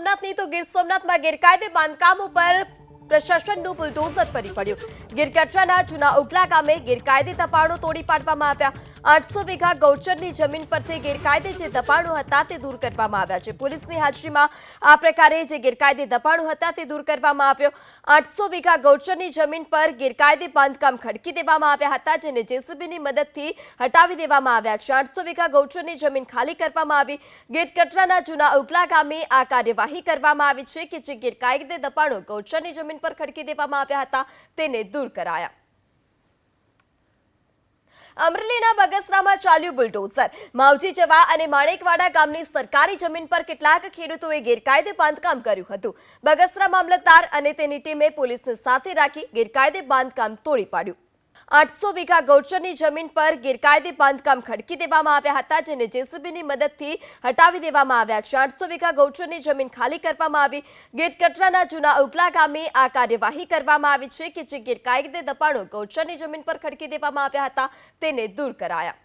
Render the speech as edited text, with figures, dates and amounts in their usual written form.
સોમનાથની તો ગીર સોમનાથમાં ગેરકાયદે બાંધકામો પર પ્રશાસનનું બુલડોઝર ફરી પડ્યું। ગીરગઢડાના જૂના ઉગલા ગામે ગેરકાયદે દબાણો તોડી પાડવામાં આવ્યા। 800 વીઘા ગૌચરની જમીન પરથી ગેરકાયદે જે દબાણો હતા તે દૂર કરવામાં આવ્યા છે। પોલીસની હાજરીમાં આ પ્રકારે જે ગેરકાયદે દબાણો હતા તે દૂર કરવામાં આવ્યો। 800 વીઘા ગૌચરની જમીન પર ગેરકાયદે બાંધકામ ખડકી દેવામાં આવ્યા હતા, જેને જેસીબીની મદદથી હટાવી દેવામાં આવ્યા છે। 800 વીઘા ગૌચરની જમીન ખાલી કરવામાં આવી। ગીરગઢડાના જૂના ઉગલા ગામે આ કાર્યવાહી કરવામાં આવી છે કે જે ગેરકાયદે દબાણો ગૌચરની જમીન પર ખડકી દેવામાં આવ્યા હતા તેને દૂર કરાયા। અમરેલીના બગસરામાં ચાલ્યું બુલડોઝર। માવજી જવા અને માણેકવાડા ગામની સરકારી જમીન પર કેટલાક ખેડૂતોએ ગેરકાયદે બાંધકામ કર્યું હતું। બગસરા મામલતદાર અને તેની ટીમે પોલીસને સાથે રાખી ગેરકાયદે બાંધકામ તોડી પાડ્યું। 800 વીઘા ગૌચરની જમીન પર ગેરકાયદે બાંધકામ ખડકી દેવામાં આવ્યા હતા, જેને જેસીબીની મદદથી હટાવી દેવામાં આવ્યા છે। 800 વીઘા ગૌચરની જમીન ખાલી કરવામાં આવી। ગીરગઢડાના જૂના ઉગલા ગામે આ કાર્યવાહી કરવામાં આવી છે કે જે ગેરકાયદે દબાણો ગૌચરની જમીન પર ખડકી દેવામાં આવ્યા હતા તેને દૂર કરાયા।